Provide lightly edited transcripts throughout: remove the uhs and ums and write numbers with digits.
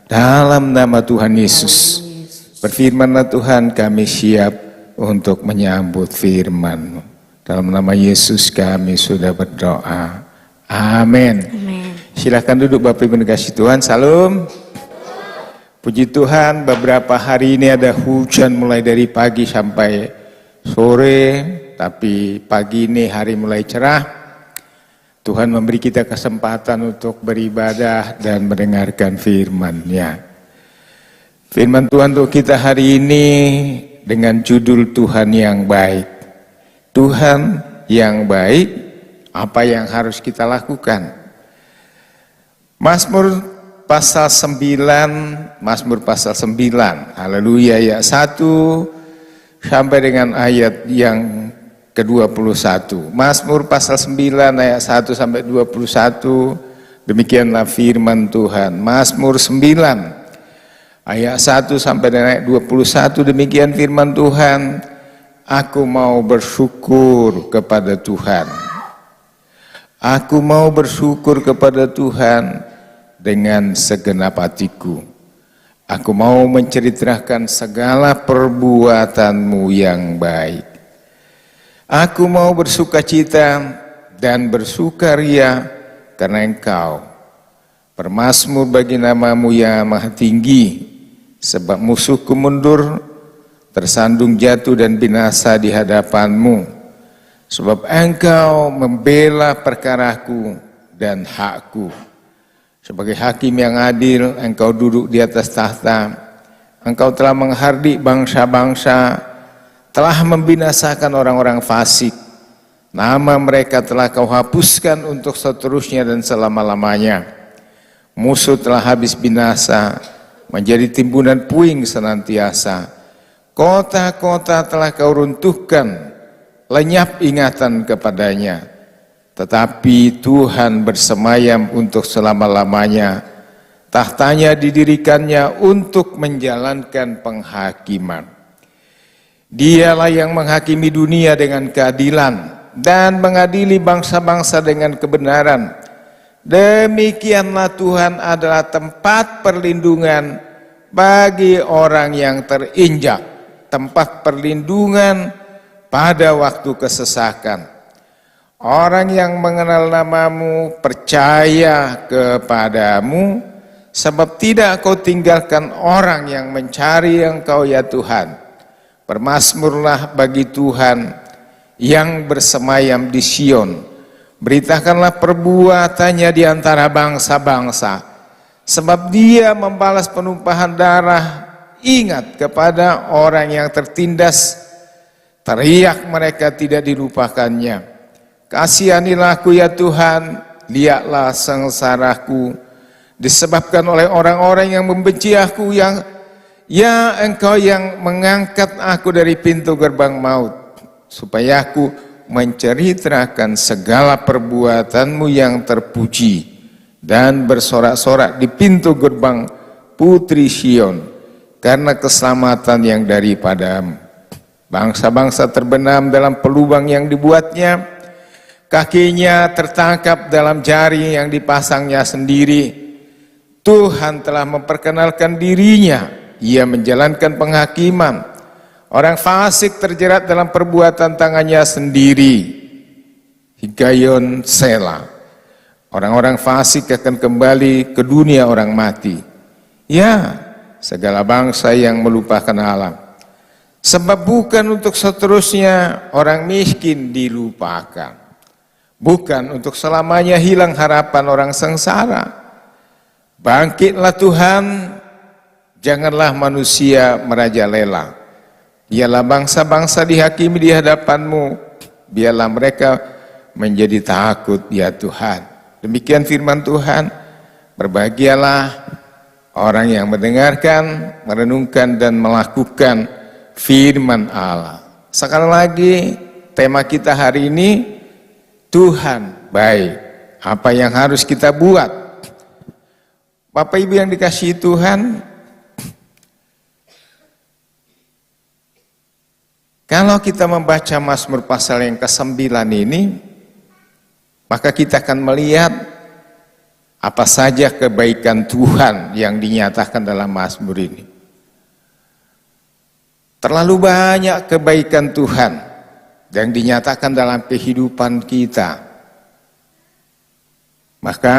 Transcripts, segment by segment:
Dalam nama Tuhan Yesus, berfirmanlah Tuhan, kami siap untuk menyambut firman-Mu. Dalam nama Yesus kami sudah berdoa. Amin. Silakan duduk Bapak Ibu dikasih Tuhan. Salam. Puji Tuhan, beberapa hari ini ada hujan mulai dari pagi sampai sore, tapi pagi ini hari mulai cerah. Tuhan memberi kita kesempatan untuk beribadah dan mendengarkan firman-Nya. Firman Tuhan untuk kita hari ini dengan judul Tuhan yang baik. Tuhan yang baik, apa yang harus kita lakukan? Mazmur pasal 9, haleluya, ayat 1 sampai dengan ayat yang ke-21. Mazmur pasal 9 ayat 1 sampai 21. Demikianlah firman Tuhan. Mazmur 9 ayat 1 sampai dengan ayat 21. Demikian firman Tuhan. Aku mau bersyukur kepada Tuhan. Aku mau bersyukur kepada Tuhan dengan segenap hatiku. Aku mau menceritakan segala perbuatan-Mu yang baik. Aku mau bersukacita dan bersukaria karena Engkau. Bermazmur bagi nama-Mu yang maha tinggi, sebab musuhku mundur, tersandung jatuh dan binasa di hadapan-Mu. Sebab Engkau membela perkaraku dan hakku. Sebagai hakim yang adil, Engkau duduk di atas tahta. Engkau telah menghardik bangsa-bangsa, telah membinasakan orang-orang fasik. Nama mereka telah Kau hapuskan untuk seterusnya dan selama-lamanya. Musuh telah habis binasa, menjadi timbunan puing senantiasa. Kota-kota telah Kau runtuhkan, lenyap ingatan kepadanya. Tetapi Tuhan bersemayam untuk selama-lamanya. Tahtanya didirikannya untuk menjalankan penghakiman. Dialah yang menghakimi dunia dengan keadilan dan mengadili bangsa-bangsa dengan kebenaran. Demikianlah Tuhan adalah tempat perlindungan bagi orang yang terinjak, tempat perlindungan pada waktu kesesakan. Orang yang mengenal nama-Mu percaya kepada-Mu, sebab tidak Kau tinggalkan orang yang mencari Engkau ya Tuhan. Bermazmurlah bagi Tuhan yang bersemayam di Sion. Beritakanlah perbuatannya di antara bangsa-bangsa. Sebab Dia membalas penumpahan darah. Ingat kepada orang yang tertindas. Teriak mereka tidak dilupakannya. Kasihanilah aku ya Tuhan. Lihatlah sengsaraku. Disebabkan oleh orang-orang yang membenci aku, Ya Engkau yang mengangkat aku dari pintu gerbang maut, supaya aku menceritakan segala perbuatan-Mu yang terpuji, dan bersorak-sorak di pintu gerbang Putri Sion, karena keselamatan yang daripada-Mu. Bangsa-bangsa terbenam dalam pelubang yang dibuatnya, kakinya tertangkap dalam jaring yang dipasangnya sendiri. Tuhan telah memperkenalkan dirinya. Ia menjalankan penghakiman. Orang fasik terjerat dalam perbuatan tangannya sendiri. Higayon Sela. Orang-orang fasik akan kembali ke dunia orang mati. Ya, segala bangsa yang melupakan Allah. Sebab bukan untuk seterusnya orang miskin dilupakan. Bukan untuk selamanya hilang harapan orang sengsara. Bangkitlah Tuhan. Janganlah manusia merajalela. Biarlah bangsa-bangsa dihakimi di hadapan-Mu. Biarlah mereka menjadi takut ya Tuhan. Demikian firman Tuhan. Berbahagialah orang yang mendengarkan, merenungkan dan melakukan firman Allah. Sekali lagi tema kita hari ini, Tuhan baik. Apa yang harus kita buat? Bapak Ibu yang dikasihi Tuhan, kalau kita membaca Mazmur pasal yang ke-9 ini, maka kita akan melihat Apa saja kebaikan Tuhan yang dinyatakan dalam Mazmur ini? Terlalu banyak kebaikan Tuhan yang dinyatakan dalam kehidupan kita. Maka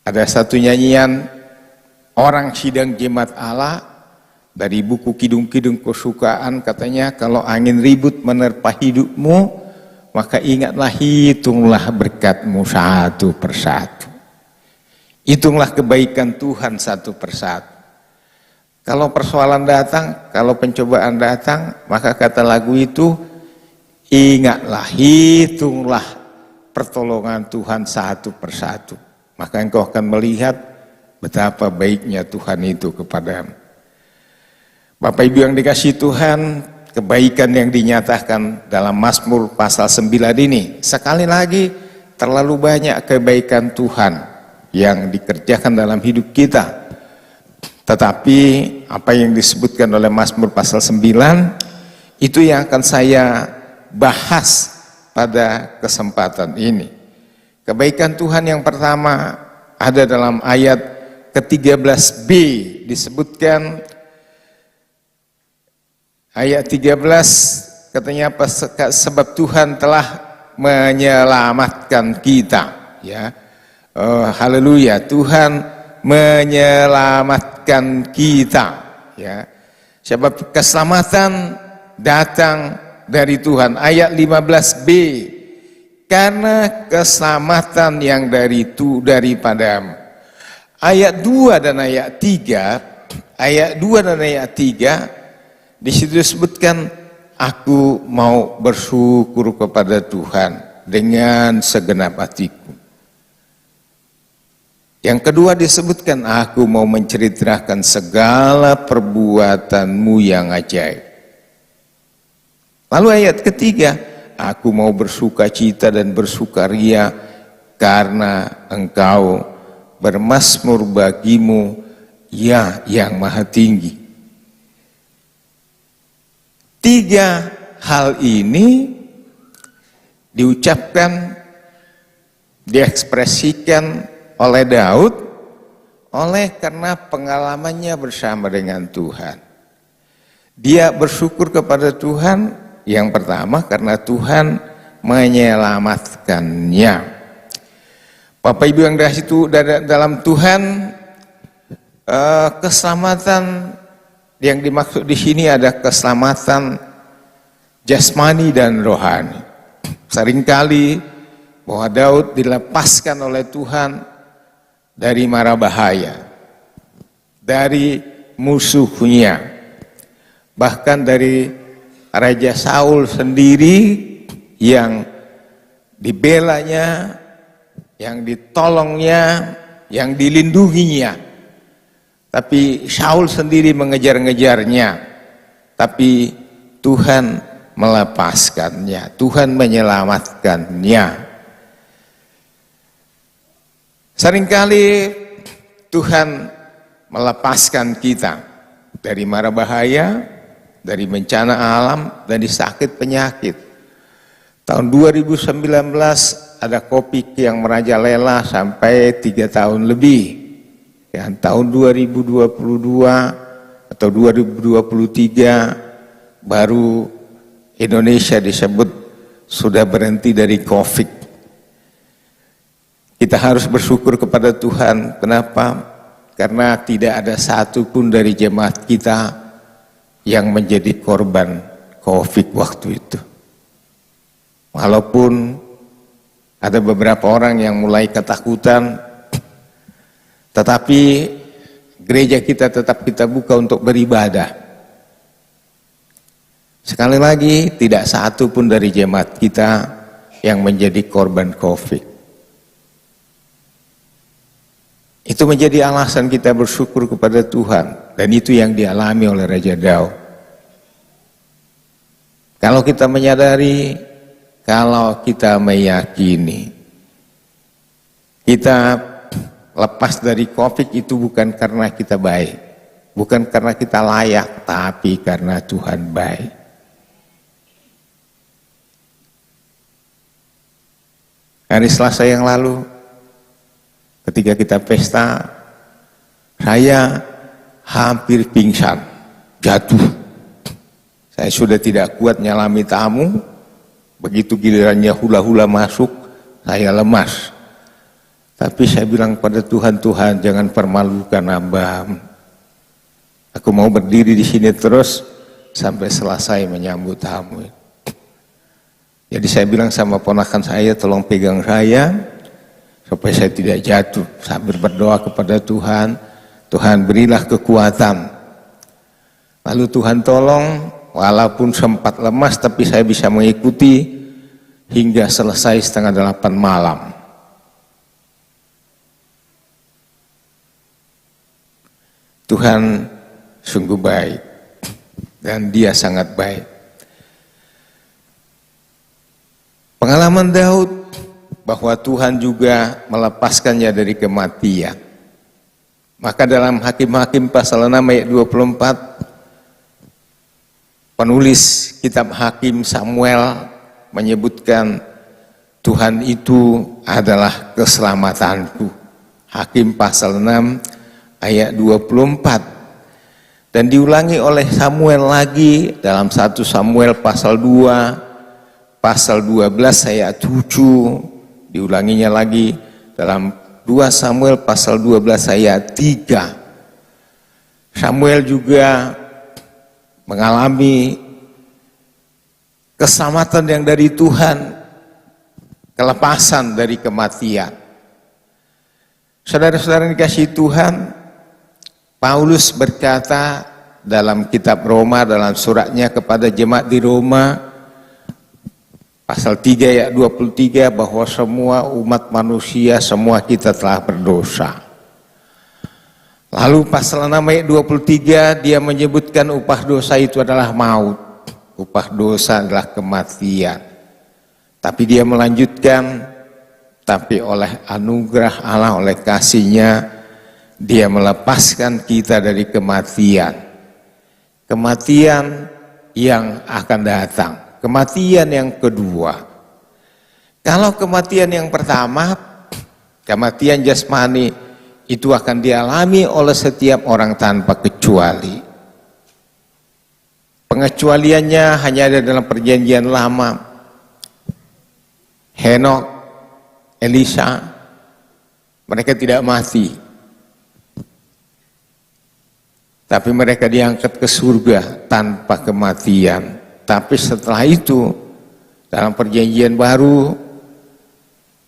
ada satu nyanyian orang sidang jemaat Allah dari buku Kidung-Kidung Kesukaan, katanya kalau angin ribut menerpa hidupmu, maka ingatlah, hitunglah berkat-Mu satu persatu. Hitunglah kebaikan Tuhan satu persatu. Kalau persoalan datang, kalau pencobaan datang, maka kata lagu itu, ingatlah, hitunglah pertolongan Tuhan satu persatu. Maka engkau akan melihat betapa baiknya Tuhan itu kepadamu. Bapak Ibu yang dikasihi Tuhan, kebaikan yang dinyatakan dalam Mazmur pasal 9 ini, sekali lagi terlalu banyak kebaikan Tuhan yang dikerjakan dalam hidup kita. Tetapi apa yang disebutkan oleh Mazmur pasal 9 itu yang akan saya bahas pada kesempatan ini. Kebaikan Tuhan yang pertama ada dalam ayat ke-13b, disebutkan ayat 13, katanya apa? Sebab Tuhan telah menyelamatkan kita, ya. Haleluya, Tuhan menyelamatkan kita, ya. Sebab keselamatan datang dari Tuhan. Ayat 15b, karena keselamatan yang daripadamu. Ayat 2 dan ayat 3, di situ disebutkan, aku mau bersyukur kepada Tuhan dengan segenap hatiku. Yang kedua disebutkan, aku mau menceritakan segala perbuatan-Mu yang ajaib. Lalu ayat ketiga, aku mau bersukacita dan bersukaria karena Engkau bermazmur bagimu, ya yang maha tinggi. Tiga hal ini diucapkan, diekspresikan oleh Daud karena pengalamannya bersama dengan Tuhan. Dia bersyukur kepada Tuhan yang pertama karena Tuhan menyelamatkannya. Bapak Ibu yang dikasihi dalam Tuhan, keselamatan yang dimaksud di sini ada keselamatan jasmani dan rohani. Seringkali bahwa Daud dilepaskan oleh Tuhan dari mara bahaya, dari musuhnya, bahkan dari Raja Saul sendiri yang dibelanya, yang ditolongnya, yang dilindunginya. Tapi Saul sendiri mengejar-ngejarnya, tapi Tuhan melepaskannya, Tuhan menyelamatkannya. Seringkali Tuhan melepaskan kita dari mara bahaya, dari bencana alam, dari sakit penyakit. Tahun 2019 ada COVID yang merajalela sampai 3 tahun lebih. Ya, tahun 2022 atau 2023 baru Indonesia disebut sudah berhenti dari COVID. Kita harus bersyukur kepada Tuhan. Kenapa? Karena tidak ada satupun dari jemaat kita yang menjadi korban COVID waktu itu. Walaupun ada beberapa orang yang mulai ketakutan, tetapi gereja kita tetap kita buka untuk beribadah. Sekali lagi, tidak satupun dari jemaat kita yang menjadi korban COVID. Itu menjadi alasan kita bersyukur kepada Tuhan. Dan itu yang dialami oleh Raja Daud. Kalau kita menyadari, kalau kita meyakini, kita lepas dari COVID itu bukan karena kita baik, bukan karena kita layak, tapi karena Tuhan baik. Hari Selasa yang lalu, ketika kita pesta, saya hampir pingsan, jatuh. Saya sudah tidak kuat nyalami tamu, begitu gilirannya hula-hula masuk, saya lemas. Tapi saya bilang pada Tuhan, Tuhan jangan permalukan hamba. Aku mau berdiri di sini terus sampai selesai menyambut tamu. Jadi saya bilang sama ponakan saya, tolong pegang saya supaya saya tidak jatuh. Sambil berdoa kepada Tuhan, Tuhan berilah kekuatan. Lalu Tuhan tolong, walaupun sempat lemas tapi saya bisa mengikuti hingga selesai 7:30 malam. Tuhan sungguh baik dan Dia sangat baik. Pengalaman Daud bahwa Tuhan juga melepaskannya dari kematian. Maka dalam Hakim-Hakim pasal 6 ayat 24, penulis kitab Hakim Samuel menyebutkan Tuhan itu adalah keselamatanku. Hakim pasal 6 ayat 24. Dan diulangi oleh Samuel lagi dalam 1 Samuel pasal 2 pasal 12 ayat 7, diulanginya lagi dalam 2 Samuel pasal 12 ayat 3. Samuel juga mengalami keselamatan yang dari Tuhan, kelepasan dari kematian. Saudara-saudara dikasihi Tuhan, Paulus berkata dalam kitab Roma, dalam suratnya kepada jemaat di Roma, pasal 3 ayat 23, bahwa semua umat manusia, semua kita telah berdosa. Lalu pasal 6 ayat 23, dia menyebutkan upah dosa itu adalah maut. Upah dosa adalah kematian. Tapi dia melanjutkan, tapi oleh anugerah Allah, oleh kasih-Nya, Dia melepaskan kita dari kematian. Kematian yang akan datang. Kematian yang kedua. Kalau kematian yang pertama, kematian jasmani, itu akan dialami oleh setiap orang tanpa kecuali. Pengecualiannya hanya ada dalam perjanjian lama. Henok, Elisa, mereka tidak mati. Tapi mereka diangkat ke surga tanpa kematian. Tapi setelah itu, dalam perjanjian baru,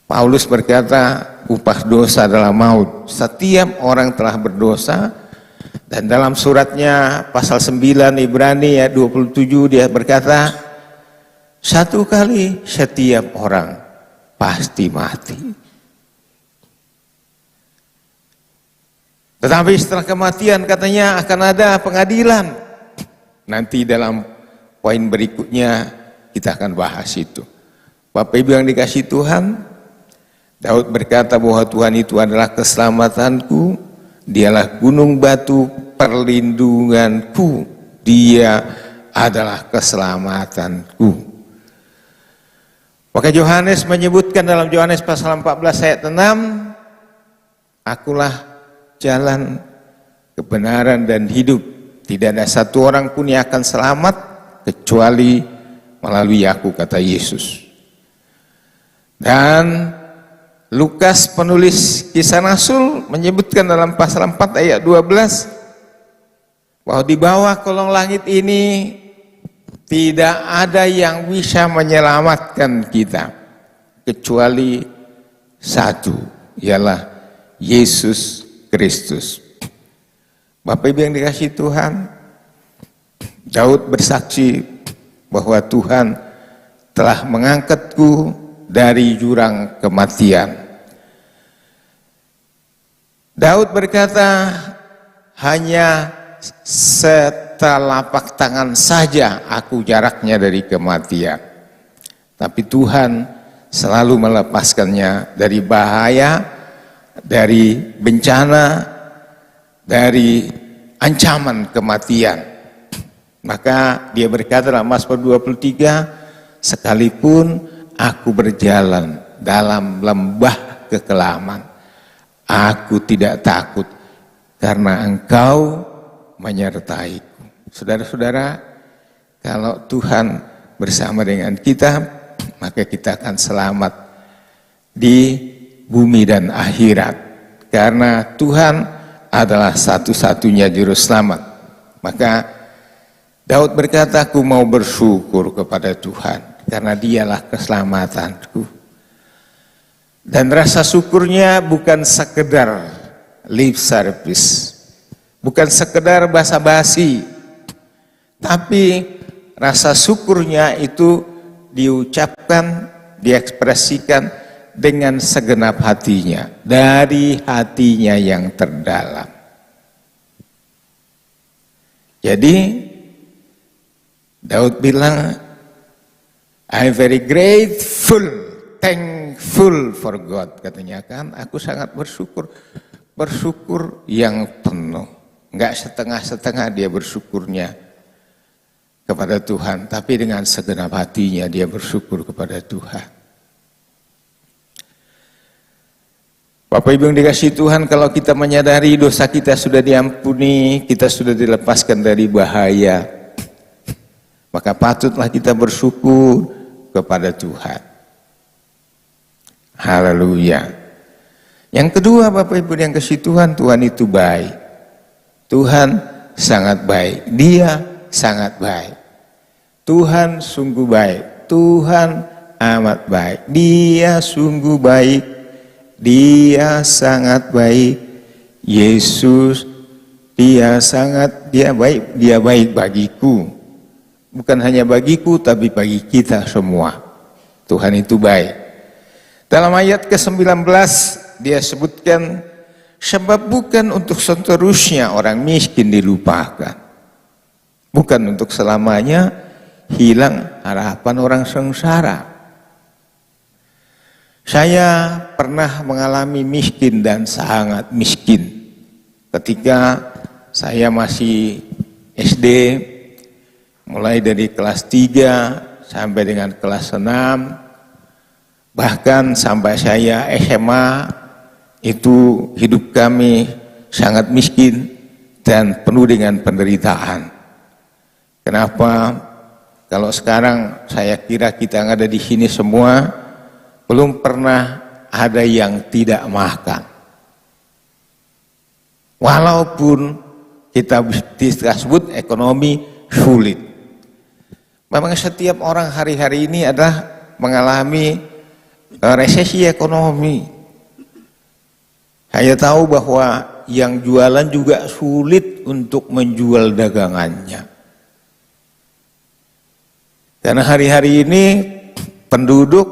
Paulus berkata, upah dosa adalah maut. Setiap orang telah berdosa. Dan dalam suratnya pasal 9 Ibrani ayat 27 dia berkata, satu kali setiap orang pasti mati. Tetapi setelah kematian katanya akan ada pengadilan. Nanti dalam poin berikutnya kita akan bahas itu. Bapak Ibu yang dikasihi Tuhan, Daud berkata bahwa Tuhan itu adalah keselamatanku, Dialah gunung batu perlindunganku, Dia adalah keselamatanku. Maka Yohanes menyebutkan dalam Yohanes pasal 14 ayat 6, akulah jalan, kebenaran dan hidup. Tidak ada satu orang pun yang akan selamat kecuali melalui aku, kata Yesus. Dan Lukas penulis Kisah Rasul menyebutkan dalam pasal 4 ayat 12 bahwa di bawah kolong langit ini tidak ada yang bisa menyelamatkan kita kecuali satu, ialah Yesus Kristus. Bapak Ibu yang dikasihi Tuhan, Daud bersaksi bahwa Tuhan telah mengangkatku dari jurang kematian. Daud berkata, hanya setelapak tangan saja aku jaraknya dari kematian. Tapi Tuhan selalu melepaskannya dari bahaya, dari bencana, dari ancaman kematian. Maka dia berkata dalam Mazmur 23, sekalipun aku berjalan dalam lembah kekelaman, Aku tidak takut karena Engkau menyertaiku. Saudara-saudara, kalau Tuhan bersama dengan kita, maka kita akan selamat di bumi dan akhirat. Karena Tuhan adalah satu-satunya juru selamat. Maka Daud berkata, aku mau bersyukur kepada Tuhan karena Dialah keselamatanku. Dan rasa syukurnya bukan sekedar lip service, bukan sekedar basa-basi, tapi rasa syukurnya itu diucapkan, diekspresikan dengan segenap hatinya, dari hatinya yang terdalam. Jadi Daud bilang, I'm very grateful, thankful for God, katanya kan, aku sangat bersyukur yang penuh, enggak setengah-setengah dia bersyukurnya kepada Tuhan, tapi dengan segenap hatinya dia bersyukur kepada Tuhan. Bapak Ibu yang dikasihi Tuhan, kalau kita menyadari dosa kita sudah diampuni, kita sudah dilepaskan dari bahaya, maka patutlah kita bersyukur kepada Tuhan. Haleluya. Yang kedua, Bapak Ibu yang kasih Tuhan, Tuhan itu baik. Tuhan sangat baik. Dia sangat baik. Tuhan sungguh baik. Tuhan amat baik. Dia sungguh baik. Dia sangat baik. Yesus, dia baik. Dia baik bagiku. Bukan hanya bagiku, tapi bagi kita semua. Tuhan itu baik. Dalam ayat ke-19 dia sebutkan, sebab bukan untuk seterusnya orang miskin dilupakan, bukan untuk selamanya hilang harapan orang sengsara. Saya pernah mengalami miskin dan sangat miskin ketika saya masih SD, mulai dari kelas 3 sampai dengan kelas 6, bahkan sampai saya SMA, itu hidup kami sangat miskin dan penuh dengan penderitaan. Kenapa? Kalau sekarang saya kira kita yang ada di sini semua belum pernah ada yang tidak makan. Walaupun kita sebut ekonomi sulit. Memang setiap orang hari-hari ini adalah mengalami resesi ekonomi. Saya tahu bahwa yang jualan juga sulit untuk menjual dagangannya. Karena hari-hari ini penduduk,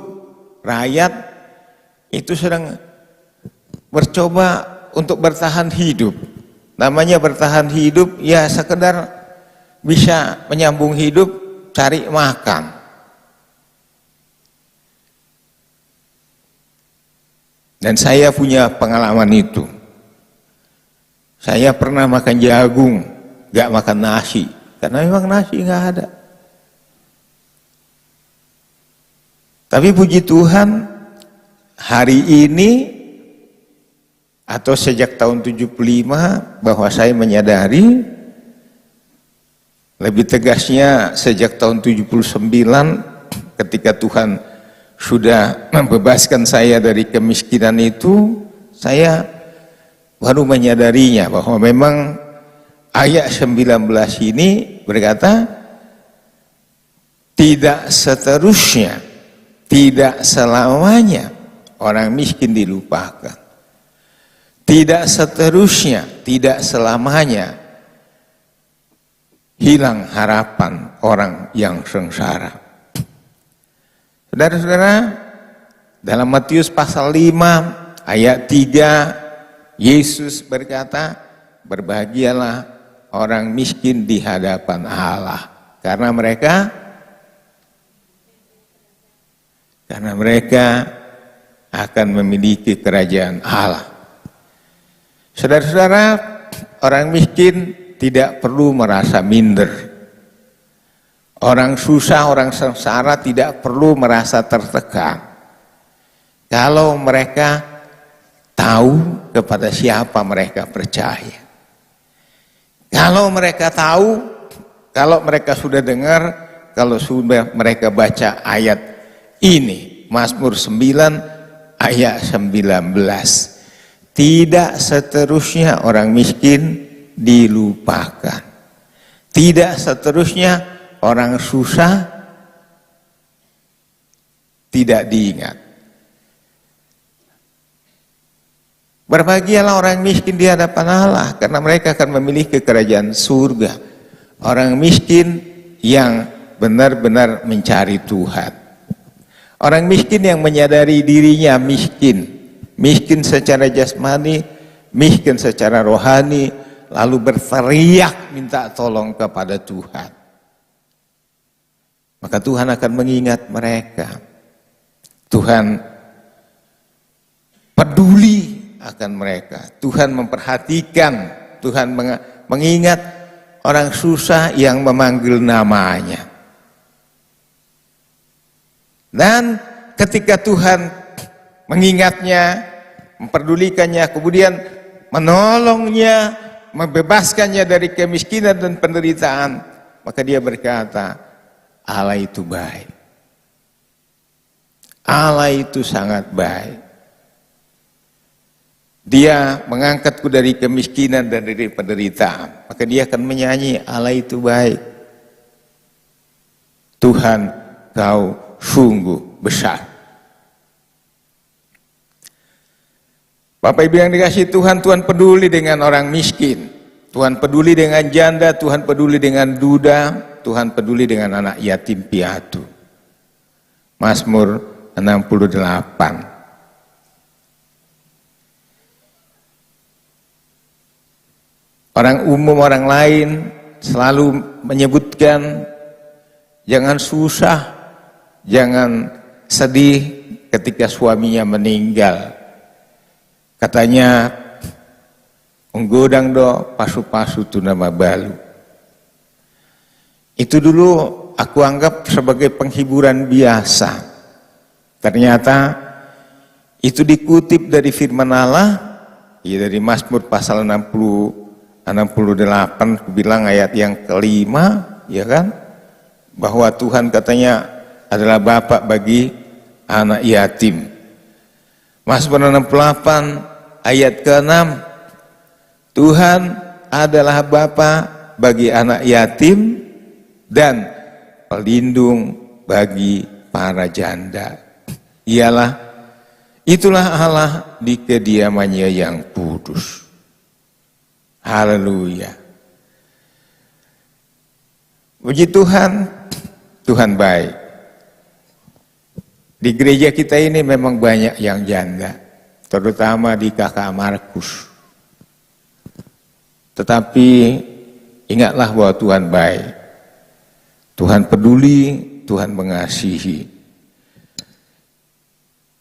rakyat itu sedang bercoba untuk bertahan hidup. Namanya bertahan hidup, ya sekedar bisa menyambung hidup, cari makan. Dan saya punya pengalaman itu. Saya pernah makan jagung, gak makan nasi, karena memang nasi gak ada. Tapi puji Tuhan, hari ini atau sejak tahun 75 bahwa saya menyadari, lebih tegasnya sejak tahun 79 ketika Tuhan sudah membebaskan saya dari kemiskinan itu, saya baru menyadarinya bahwa memang ayat 19 ini berkata, tidak seterusnya, tidak selamanya orang miskin dilupakan. Tidak seterusnya, tidak selamanya hilang harapan orang yang sengsara. Saudara-saudara, dalam Matius pasal 5 ayat 3, Yesus berkata, berbahagialah orang miskin di hadapan Allah, karena mereka akan memiliki kerajaan Allah. Saudara-saudara, orang miskin tidak perlu merasa minder. Orang susah, orang sengsara tidak perlu merasa tertekan. Kalau mereka tahu kepada siapa mereka percaya. Kalau mereka tahu, kalau mereka sudah dengar, kalau sudah mereka baca ayat ini, Mazmur 9 ayat 19, tidak seterusnya orang miskin dilupakan, tidak seterusnya orang susah tidak diingat. Berbahagialah orang miskin di hadapan Allah, karena mereka akan memiliki kerajaan surga. Orang miskin yang benar-benar mencari Tuhan. Orang miskin yang menyadari dirinya miskin. Miskin secara jasmani, miskin secara rohani, lalu berteriak minta tolong kepada Tuhan. Maka Tuhan akan mengingat mereka. Tuhan peduli akan mereka. Tuhan memperhatikan, Tuhan mengingat orang susah yang memanggil namanya. Dan ketika Tuhan mengingatnya, memperdulikannya, kemudian menolongnya, membebaskannya dari kemiskinan dan penderitaan, maka dia berkata, Allah itu baik. Allah itu sangat baik. Dia mengangkatku dari kemiskinan dan dari penderitaan. Maka dia akan menyanyi, Allah itu baik. Tuhan, kau sungguh besar. Bapak Ibu yang dikasihi Tuhan, Tuhan peduli dengan orang miskin. Tuhan peduli dengan janda, Tuhan peduli dengan duda, Tuhan peduli dengan anak yatim piatu. Mazmur 68. Orang umum, orang lain selalu menyebutkan jangan susah, jangan sedih ketika suaminya meninggal. Katanya, unggodang do pasu-pasu tu nama balu. Itu dulu aku anggap sebagai penghiburan biasa. Ternyata itu dikutip dari firman Allah, ya dari Mazmur pasal 68 bilang ayat yang kelima, ya kan, bahwa Tuhan katanya adalah Bapa bagi anak yatim. Mazmur 68 ayat ke-6, Tuhan adalah Bapa bagi anak yatim dan pelindung bagi para janda. Itulah Allah di kediamannya yang kudus. Haleluya. Puji Tuhan, Tuhan baik. Di gereja kita ini memang banyak yang janda, terutama di Kakak Markus. Tetapi ingatlah bahwa Tuhan baik. Tuhan peduli, Tuhan mengasihi.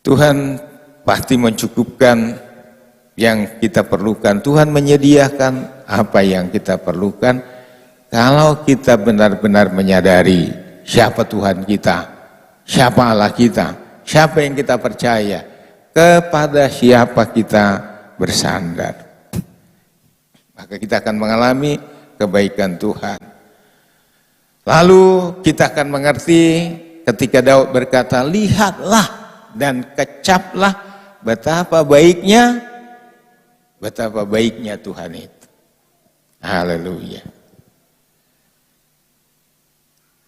Tuhan pasti mencukupkan yang kita perlukan. Tuhan menyediakan apa yang kita perlukan kalau kita benar-benar menyadari siapa Tuhan kita, siapa Allah kita, siapa yang kita percaya, kepada siapa kita bersandar. Maka kita akan mengalami kebaikan Tuhan. Lalu kita akan mengerti ketika Daud berkata, lihatlah dan kecaplah betapa baiknya Tuhan itu. Haleluya.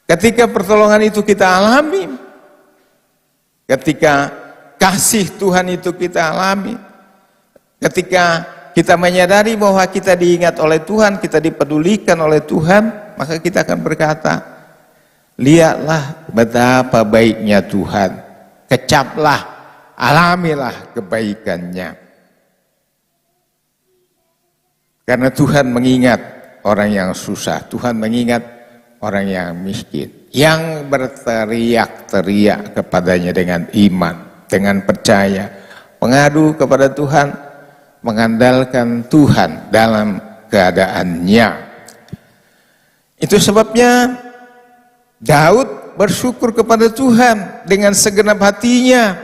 Ketika pertolongan itu kita alami, ketika kasih Tuhan itu kita alami, ketika kita menyadari bahwa kita diingat oleh Tuhan, kita dipedulikan oleh Tuhan, maka kita akan berkata, lihatlah betapa baiknya Tuhan, kecaplah, alamilah kebaikannya. Karena Tuhan mengingat orang yang susah, Tuhan mengingat orang yang miskin, yang berteriak-teriak kepadanya dengan iman, dengan percaya, mengadu kepada Tuhan, mengandalkan Tuhan dalam keadaannya. Itu sebabnya Daud bersyukur kepada Tuhan dengan segenap hatinya.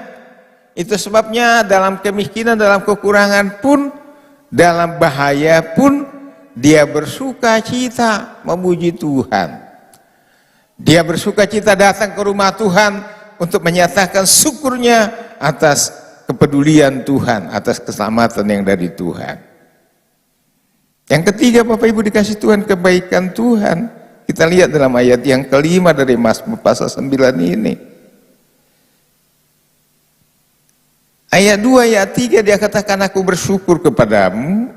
Itu sebabnya dalam kemiskinan, dalam kekurangan pun, dalam bahaya pun, dia bersuka cita memuji Tuhan. Dia bersuka cita datang ke rumah Tuhan untuk menyatakan syukurnya atas kepedulian Tuhan, atas keselamatan yang dari Tuhan. Yang ketiga, Bapak Ibu dikasih Tuhan, kebaikan Tuhan. Kita lihat dalam ayat yang kelima dari Mazmur pasal 9 ini. Ayat 2, ayat 3 dia katakan, aku bersyukur kepadamu,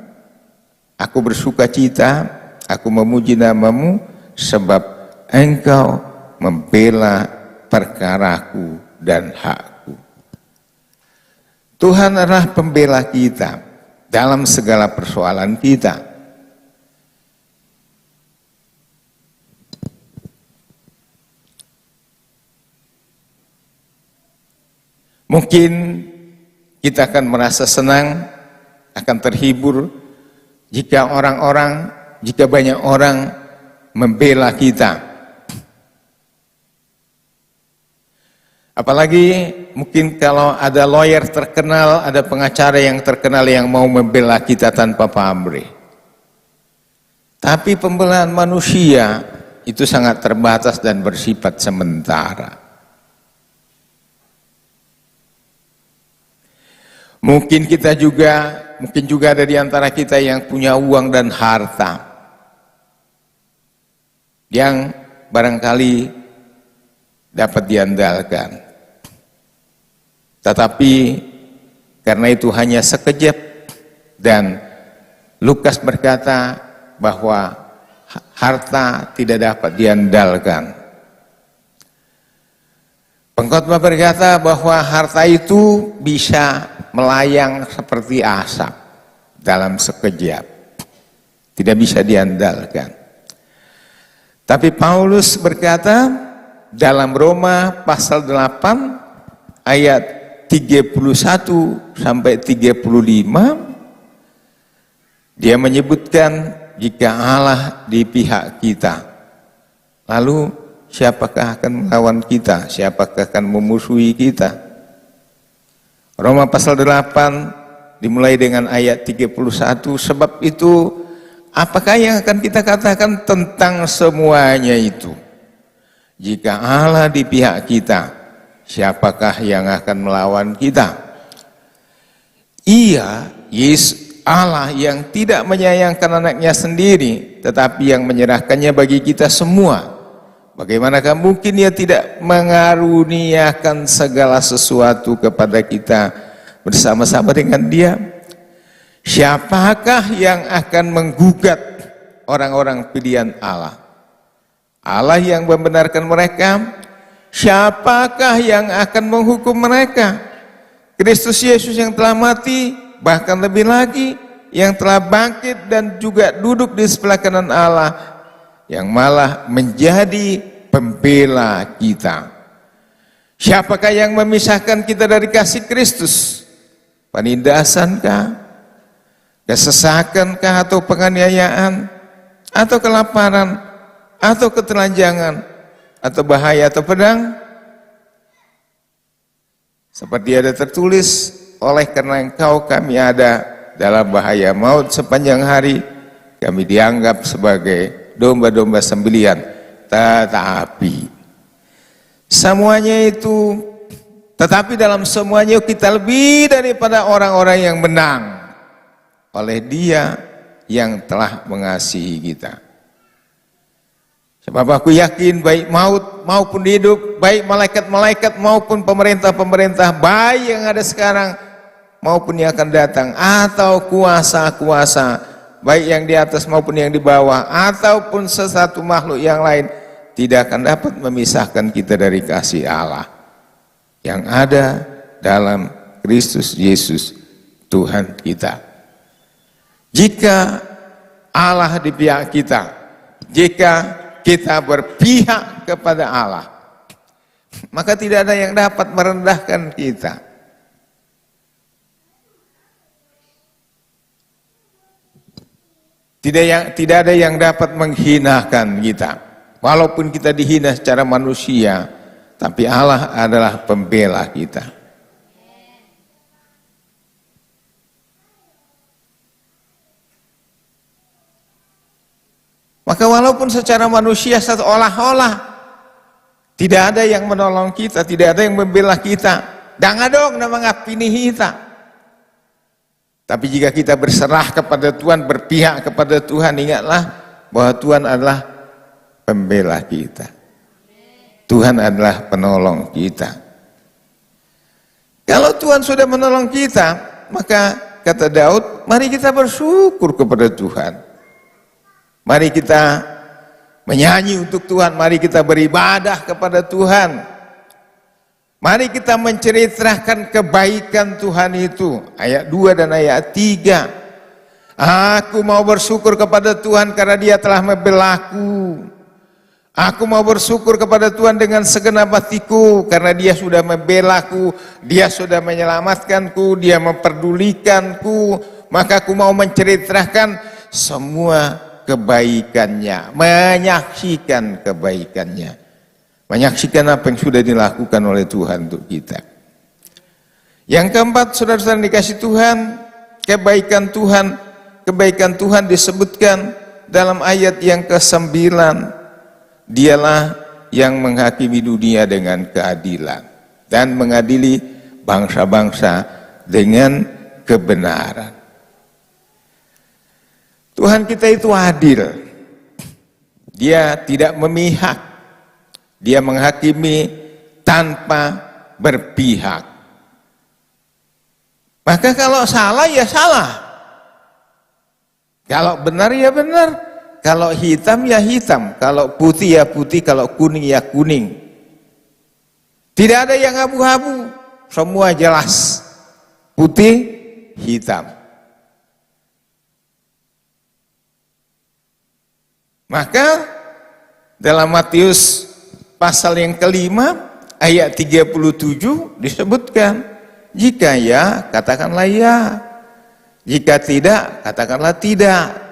aku bersuka cita, aku memuji namamu, sebab engkau membela perkaraku dan hakku. Tuhan adalah pembela kita dalam segala persoalan kita. Mungkin kita akan merasa senang, akan terhibur jika banyak orang membela kita. Apalagi mungkin kalau ada lawyer terkenal, ada pengacara yang terkenal yang mau membela kita tanpa pamrih. Tapi pembelaan manusia itu sangat terbatas dan bersifat sementara. Mungkin juga ada di antara kita yang punya uang dan harta, yang barangkali dapat diandalkan. Tetapi karena itu hanya sekejap, dan Lukas berkata bahwa harta tidak dapat diandalkan. Pengkhotbah berkata bahwa harta itu bisa melayang seperti asap dalam sekejap, tidak bisa diandalkan. Tapi Paulus berkata dalam Roma pasal 8 ayat 31 sampai 35, dia menyebutkan jika Allah di pihak kita, lalu siapakah akan melawan kita? Siapakah akan memusuhi kita? Roma pasal 8 dimulai dengan ayat 31, sebab itu apakah yang akan kita katakan tentang semuanya itu? Jika Allah di pihak kita, siapakah yang akan melawan kita? Ia, Yesus Allah yang tidak menyayangkan anaknya sendiri, tetapi yang menyerahkannya bagi kita semua. Bagaimanakah mungkin Ia tidak mengaruniakan segala sesuatu kepada kita bersama-sama dengan Dia? Siapakah yang akan menggugat orang-orang pilihan Allah? Allah yang membenarkan mereka. Siapakah yang akan menghukum mereka? Kristus Yesus yang telah mati, bahkan lebih lagi yang telah bangkit dan juga duduk di sebelah kanan Allah, yang malah menjadi pembela kita. Siapakah yang memisahkan kita dari kasih Kristus? Penindasankah? Kesesakankah atau penganiayaan? Atau kelaparan? Atau ketelanjangan? Atau bahaya atau pedang? Seperti ada tertulis, oleh karena engkau kami ada dalam bahaya maut sepanjang hari, kami dianggap sebagai domba-domba sembelihan. Tetapi dalam semuanya kita lebih daripada orang-orang yang menang oleh Dia yang telah mengasihi kita. Sebab aku yakin baik maut maupun hidup, baik malaikat-malaikat maupun pemerintah-pemerintah, baik yang ada sekarang maupun yang akan datang, atau kuasa-kuasa, baik yang di atas maupun yang di bawah, ataupun sesuatu makhluk yang lain, tidak akan dapat memisahkan kita dari kasih Allah yang ada dalam Kristus Yesus Tuhan kita. Jika Allah di pihak kita, jika kita berpihak kepada Allah, maka tidak ada yang dapat merendahkan kita. Tidak ada yang dapat menghinakan kita. Walaupun kita dihina secara manusia, tapi Allah adalah pembela kita. Maka walaupun secara manusia seolah-olah tidak ada yang menolong kita, tidak ada yang membela kita, jangan dong nama ngapini kita. Tapi jika kita berserah kepada Tuhan, berpihak kepada Tuhan, ingatlah bahwa Tuhan adalah pembela kita. Tuhan adalah penolong kita. Kalau Tuhan sudah menolong kita, maka kata Daud, mari kita bersyukur kepada Tuhan. Mari kita menyanyi untuk Tuhan, mari kita beribadah kepada Tuhan. Mari kita menceritakan kebaikan Tuhan itu. Ayat 2 dan ayat 3. Aku mau bersyukur kepada Tuhan karena Dia telah membelaku. Aku mau bersyukur kepada Tuhan dengan segenap hatiku karena Dia sudah membelaku, Dia sudah menyelamatkanku, Dia memperdulikanku. Maka aku mau menceritakan semua kebaikannya, menyaksikan kebaikannya, menyaksikan apa yang sudah dilakukan oleh Tuhan untuk kita. Yang keempat, saudara-saudara dikasih Tuhan, kebaikan Tuhan disebutkan dalam ayat yang ke-9. Dialah yang menghakimi dunia dengan keadilan dan mengadili bangsa-bangsa dengan kebenaran. Tuhan kita itu adil. Dia tidak memihak. Dia menghakimi tanpa berpihak. Maka kalau salah ya salah. Kalau benar ya benar. Kalau hitam ya hitam. Kalau putih ya putih. Kalau kuning ya kuning. Tidak ada yang abu-abu. Semua jelas. Putih, hitam. Maka dalam Matius pasal yang ke-5 ayat 37 disebutkan, jika ya katakanlah ya, jika tidak katakanlah tidak.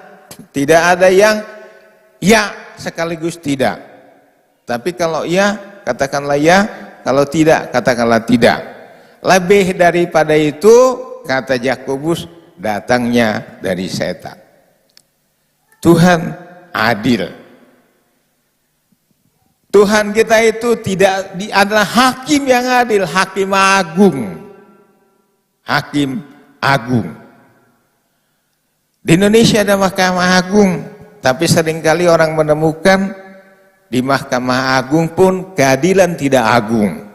Tidak ada yang ya sekaligus tidak. Tapi kalau ya katakanlah ya, kalau tidak katakanlah tidak. Lebih daripada itu, kata Yakobus, datangnya dari setan. Tuhan adil. Tuhan kita itu adalah hakim yang adil, hakim agung. Hakim agung. Di Indonesia ada Mahkamah Agung, tapi seringkali orang menemukan di Mahkamah Agung pun keadilan tidak agung,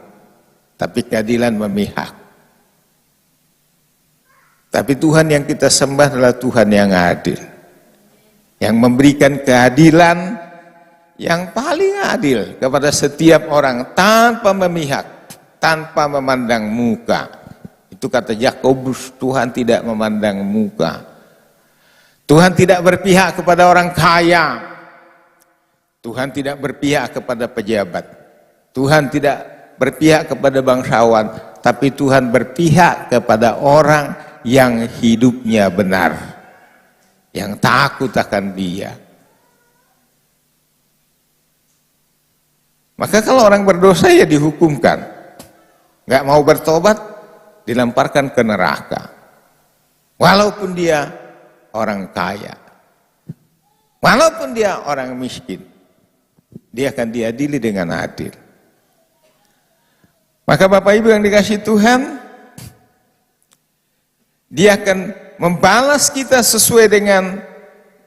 tapi keadilan memihak. Tapi Tuhan yang kita sembah adalah Tuhan yang adil, yang memberikan keadilan yang paling adil kepada setiap orang tanpa memihak, tanpa memandang muka. Itu kata Yakobus, Tuhan tidak memandang muka. Tuhan tidak berpihak kepada orang kaya. Tuhan tidak berpihak kepada pejabat. Tuhan tidak berpihak kepada bangsawan, tapi Tuhan berpihak kepada orang yang hidupnya benar, yang takut akan Dia. Maka kalau orang berdosa ya dihukumkan, nggak mau bertobat dilemparkan ke neraka, walaupun dia orang kaya, walaupun dia orang miskin, dia akan diadili dengan adil. Maka Bapak Ibu yang dikasih Tuhan, Dia akan membalas kita sesuai dengan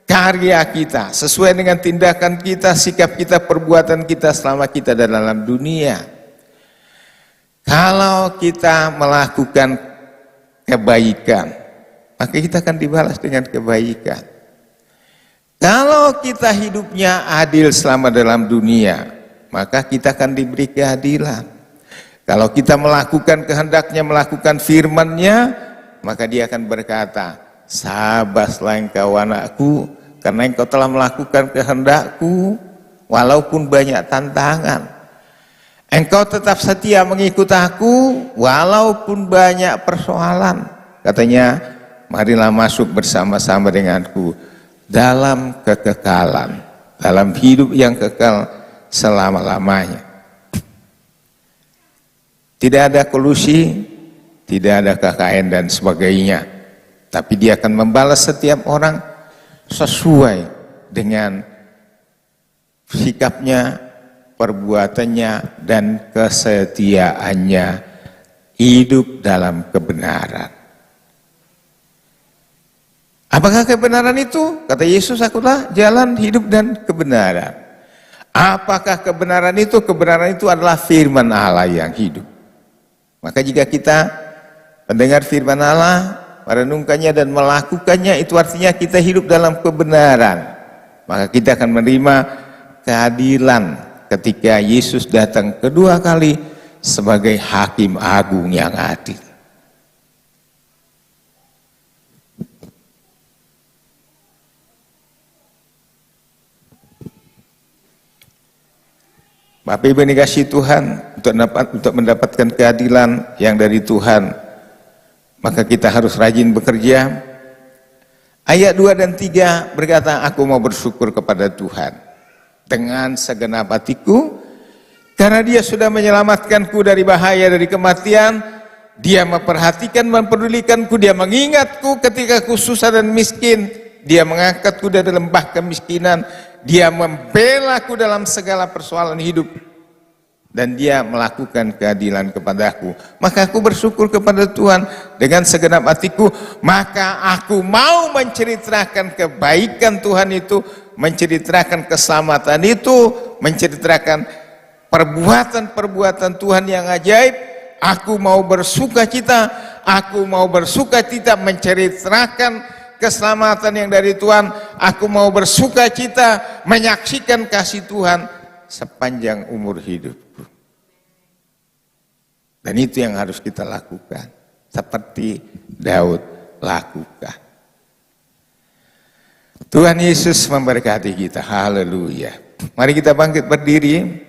karya kita, sesuai dengan tindakan kita, sikap kita, perbuatan kita selama kita dalam dunia. Kalau kita melakukan kebaikan, maka kita akan dibalas dengan kebaikan. Kalau kita hidupnya adil selama dalam dunia, maka kita akan diberi keadilan. Kalau kita melakukan kehendaknya, melakukan firman-Nya, maka Dia akan berkata, "Sabaslah engkau anakku, karena engkau telah melakukan kehendak-Ku, walaupun banyak tantangan. Engkau tetap setia mengikut Aku, walaupun banyak persoalan." Katanya, marilah masuk bersama-sama denganku dalam kekekalan, dalam hidup yang kekal selama-lamanya. Tidak ada kolusi, tidak ada KKN dan sebagainya, tapi Dia akan membalas setiap orang sesuai dengan sikapnya, perbuatannya, dan kesetiaannya hidup dalam kebenaran. Apakah kebenaran itu? Kata Yesus, akulah jalan, hidup, dan kebenaran. Apakah kebenaran itu? Kebenaran itu adalah firman Allah yang hidup. Maka jika kita mendengar firman Allah, merenungkannya dan melakukannya, itu artinya kita hidup dalam kebenaran. Maka kita akan menerima keadilan ketika Yesus datang kedua kali sebagai hakim agung yang adil. Bapak Ibu yang dikasihi Tuhan, untuk mendapatkan keadilan yang dari Tuhan, maka kita harus rajin bekerja. Ayat 2 dan 3 berkata, aku mau bersyukur kepada Tuhan dengan segenap hatiku, karena Dia sudah menyelamatkanku dari bahaya, dari kematian. Dia memperhatikan, mempedulikanku, Dia mengingatku ketika aku susah dan miskin. Dia mengangkatku dari lembah kemiskinan. Dia membelaku dalam segala persoalan hidup, dan Dia melakukan keadilan kepadaku. Maka aku bersyukur kepada Tuhan dengan segenap hatiku. Maka aku mau menceritakan kebaikan Tuhan itu, menceritakan keselamatan itu, menceritakan perbuatan-perbuatan Tuhan yang ajaib. Aku mau bersuka cita, menceritakan keselamatan yang dari Tuhan. Aku mau bersuka cita menyaksikan kasih Tuhan sepanjang umur hidupku. Dan itu yang harus kita lakukan, seperti Daud lakukan. Tuhan Yesus memberkati kita. Haleluya. Mari kita bangkit berdiri.